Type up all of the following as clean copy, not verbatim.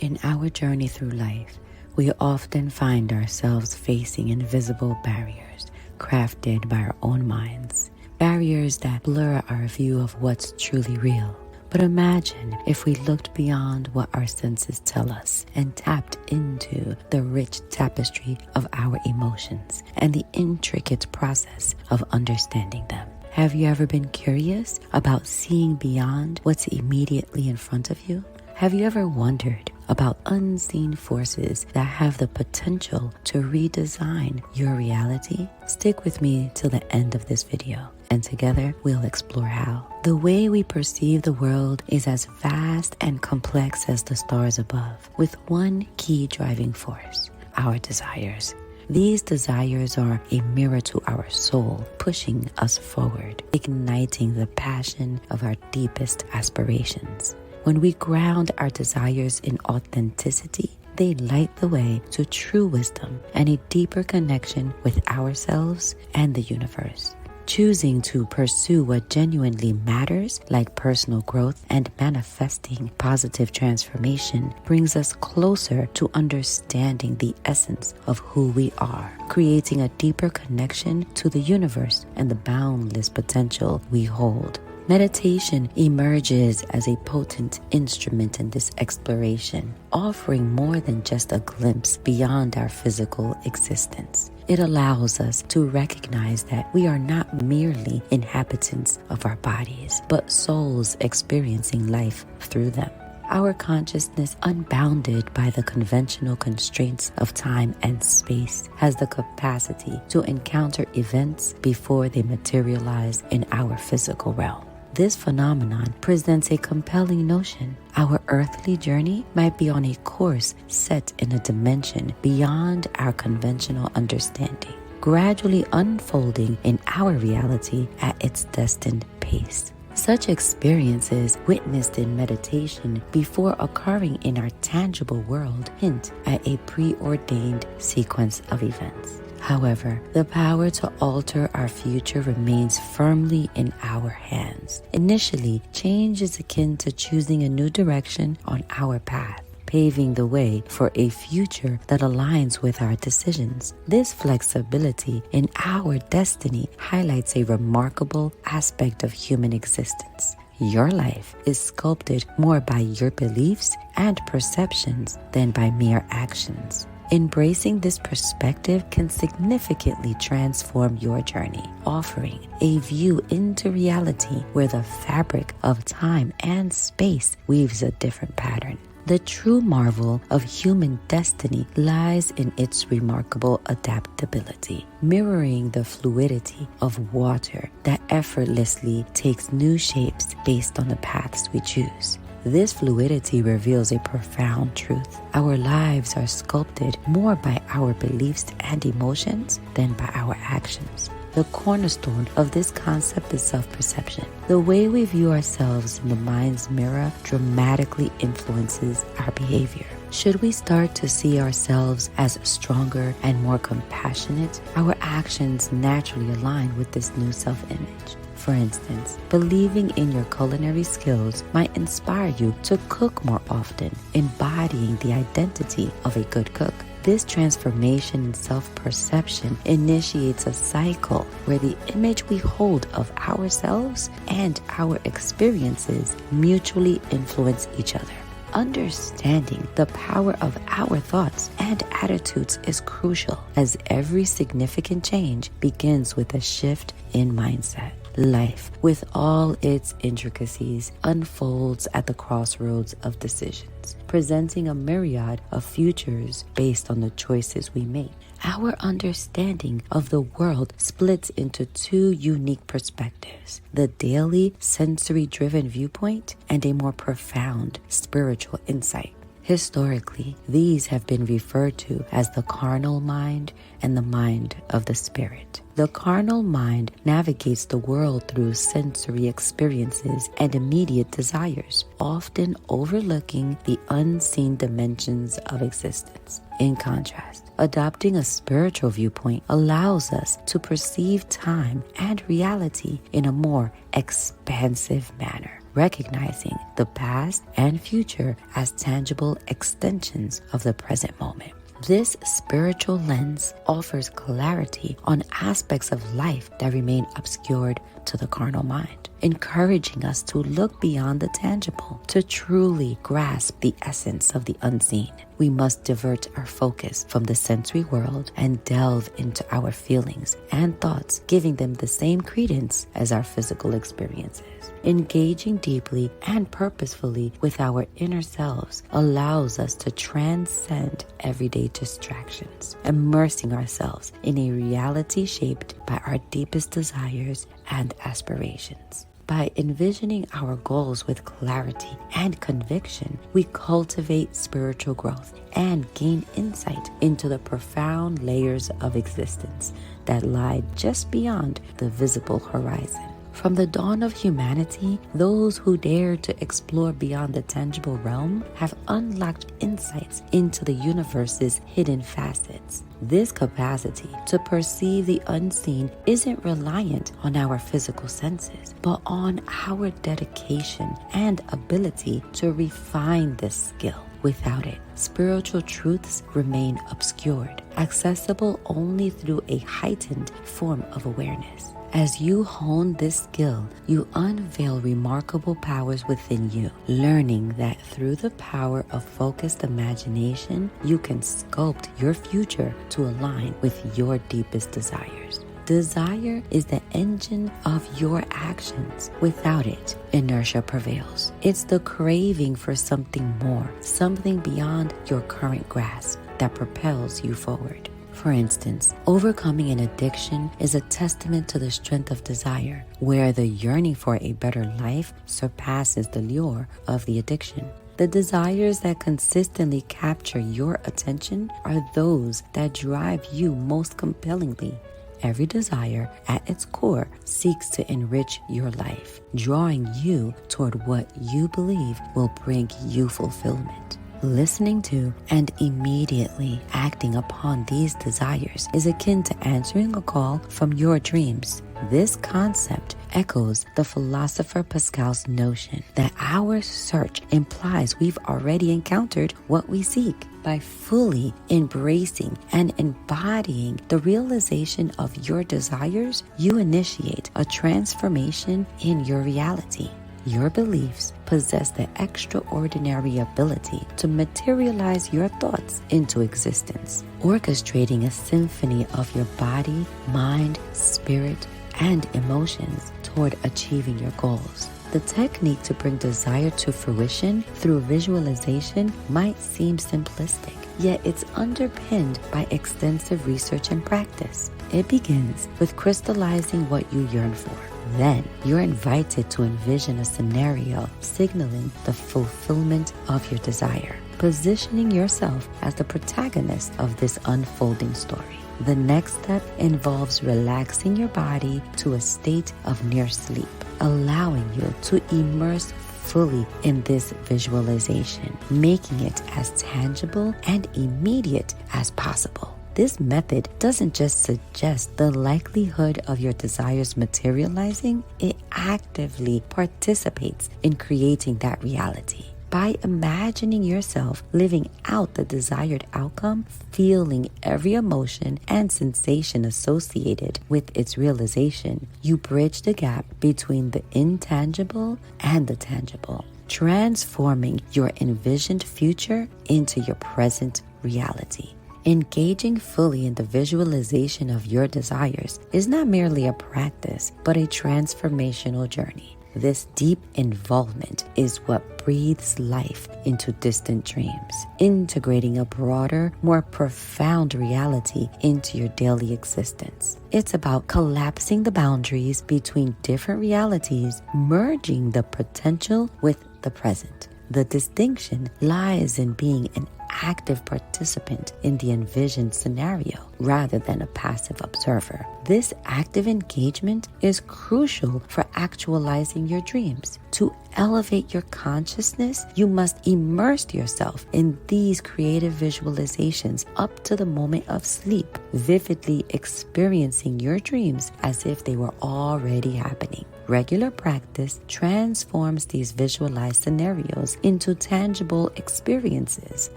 In our journey through life, we often find ourselves facing invisible barriers crafted by our own minds, barriers that blur our view of what's truly real. But imagine if we looked beyond what our senses tell us and tapped into the rich tapestry of our emotions and the intricate process of understanding them. Have you ever been curious about seeing beyond what's immediately in front of you? Have you ever wondered about unseen forces that have the potential to redesign your reality? Stick with me till the end of this video, and together we'll explore how. The way we perceive the world is as vast and complex as the stars above, with one key driving force: our desires. These desires are a mirror to our soul, pushing us forward, igniting the passion of our deepest aspirations. When we ground our desires in authenticity, they light the way to true wisdom and a deeper connection with ourselves and the universe. Choosing to pursue what genuinely matters, like personal growth and manifesting positive transformation, brings us closer to understanding the essence of who we are, creating a deeper connection to the universe and the boundless potential we hold. Meditation emerges as a potent instrument in this exploration, offering more than just a glimpse beyond our physical existence. It allows us to recognize that we are not merely inhabitants of our bodies, but souls experiencing life through them. Our consciousness, unbounded by the conventional constraints of time and space, has the capacity to encounter events before they materialize in our physical realm. This phenomenon presents a compelling notion. Our earthly journey might be on a course set in a dimension beyond our conventional understanding, gradually unfolding in our reality at its destined pace. Such experiences witnessed in meditation before occurring in our tangible world hint at a preordained sequence of events. However, the power to alter our future remains firmly in our hands. Initially, change is akin to choosing a new direction on our path, paving the way for a future that aligns with our decisions. This flexibility in our destiny highlights a remarkable aspect of human existence. Your life is sculpted more by your beliefs and perceptions than by mere actions. Embracing this perspective can significantly transform your journey, offering a view into reality where the fabric of time and space weaves a different pattern. The true marvel of human destiny lies in its remarkable adaptability, mirroring the fluidity of water that effortlessly takes new shapes based on the paths we choose. This fluidity reveals a profound truth. Our lives are sculpted more by our beliefs and emotions than by our actions. The cornerstone of this concept is self-perception. The way we view ourselves in the mind's mirror dramatically influences our behavior. Should we start to see ourselves as stronger and more compassionate, our actions naturally align with this new self-image. For instance, believing in your culinary skills might inspire you to cook more often, embodying the identity of a good cook. This transformation in self-perception initiates a cycle where the image we hold of ourselves and our experiences mutually influence each other. Understanding the power of our thoughts and attitudes is crucial, as every significant change begins with a shift in mindset. Life, with all its intricacies, unfolds at the crossroads of decisions, presenting a myriad of futures based on the choices we make. Our understanding of the world splits into two unique perspectives: the daily sensory-driven viewpoint and a more profound spiritual insight. Historically, these have been referred to as the carnal mind and the mind of the spirit. The carnal mind navigates the world through sensory experiences and immediate desires, often overlooking the unseen dimensions of existence. In contrast, adopting a spiritual viewpoint allows us to perceive time and reality in a more expansive manner, recognizing the past and future as tangible extensions of the present moment. This spiritual lens offers clarity on aspects of life that remain obscured to the carnal mind, encouraging us to look beyond the tangible to truly grasp the essence of the unseen. We must divert our focus from the sensory world and delve into our feelings and thoughts, giving them the same credence as our physical experiences. Engaging deeply and purposefully with our inner selves allows us to transcend everyday distractions, immersing ourselves in a reality shaped by our deepest desires and aspirations. By envisioning our goals with clarity and conviction, we cultivate spiritual growth and gain insight into the profound layers of existence that lie just beyond the visible horizon. From the dawn of humanity, those who dare to explore beyond the tangible realm have unlocked insights into the universe's hidden facets. This capacity to perceive the unseen isn't reliant on our physical senses, but on our dedication and ability to refine this skill. Without it, spiritual truths remain obscured, accessible only through a heightened form of awareness. As you hone this skill, you unveil remarkable powers within you, learning that through the power of focused imagination, you can sculpt your future to align with your deepest desires. Desire is the engine of your actions. Without it, inertia prevails. It's the craving for something more, something beyond your current grasp that propels you forward. For instance, overcoming an addiction is a testament to the strength of desire, where the yearning for a better life surpasses the lure of the addiction. The desires that consistently capture your attention are those that drive you most compellingly. Every desire at its core seeks to enrich your life, drawing you toward what you believe will bring you fulfillment. Listening to and immediately acting upon these desires is akin to answering a call from your dreams. This concept echoes the philosopher Pascal's notion that our search implies we've already encountered what we seek. By fully embracing and embodying the realization of your desires, you initiate a transformation in your reality. Your beliefs possess the extraordinary ability to materialize your thoughts into existence, orchestrating a symphony of your body, mind, spirit, and emotions toward achieving your goals. The technique to bring desire to fruition through visualization might seem simplistic, yet it's underpinned by extensive research and practice. It begins with crystallizing what you yearn for. Then you're invited to envision a scenario signaling the fulfillment of your desire, positioning yourself as the protagonist of this unfolding story. The next step involves relaxing your body to a state of near sleep, allowing you to immerse fully in this visualization, making it as tangible and immediate as possible. This method doesn't just suggest the likelihood of your desires materializing, it actively participates in creating that reality. By imagining yourself living out the desired outcome, feeling every emotion and sensation associated with its realization, you bridge the gap between the intangible and the tangible, transforming your envisioned future into your present reality. Engaging fully in the visualization of your desires is not merely a practice, but a transformational journey. This deep involvement is what breathes life into distant dreams, integrating a broader, more profound reality into your daily existence. It's about collapsing the boundaries between different realities, merging the potential with the present. The distinction lies in being an active participant in the envisioned scenario rather than a passive observer. This active engagement is crucial for actualizing your dreams. To elevate your consciousness, you must immerse yourself in these creative visualizations up to the moment of sleep, vividly experiencing your dreams as if they were already happening. Regular practice transforms these visualized scenarios into tangible experiences,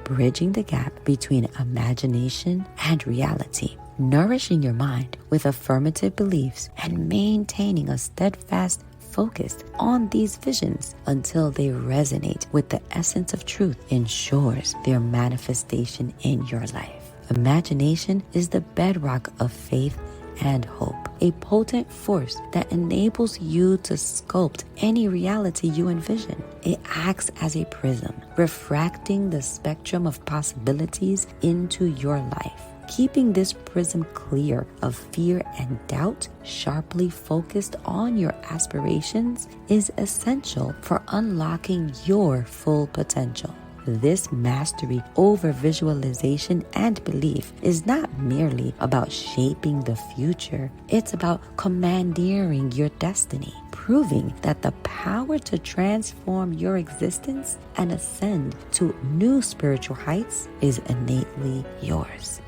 bridging the gap between imagination and reality. Nourishing your mind with affirmative beliefs and maintaining a steadfast focus on these visions until they resonate with the essence of truth ensures their manifestation in your life. Imagination is the bedrock of faith and hope, a potent force that enables you to sculpt any reality you envision. It acts as a prism, refracting the spectrum of possibilities into your life. Keeping this prism clear of fear and doubt, sharply focused on your aspirations, is essential for unlocking your full potential. This mastery over visualization and belief is not merely about shaping the future, it's about commandeering your destiny, proving that the power to transform your existence and ascend to new spiritual heights is innately yours.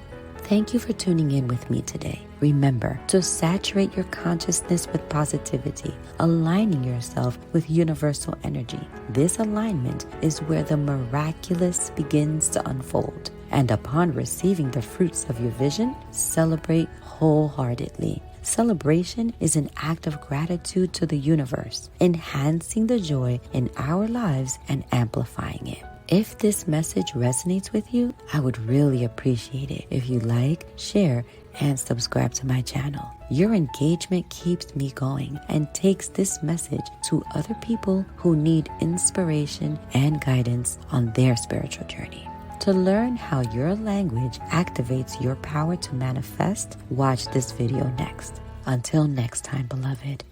Thank you for tuning in with me today. Remember to saturate your consciousness with positivity, aligning yourself with universal energy. This alignment is where the miraculous begins to unfold. And upon receiving the fruits of your vision, celebrate wholeheartedly. Celebration is an act of gratitude to the universe, enhancing the joy in our lives and amplifying it. If this message resonates with you, I would really appreciate it if you like, share, and subscribe to my channel. Your engagement keeps me going and takes this message to other people who need inspiration and guidance on their spiritual journey. To learn how your language activates your power to manifest, watch this video next. Until next time, beloved.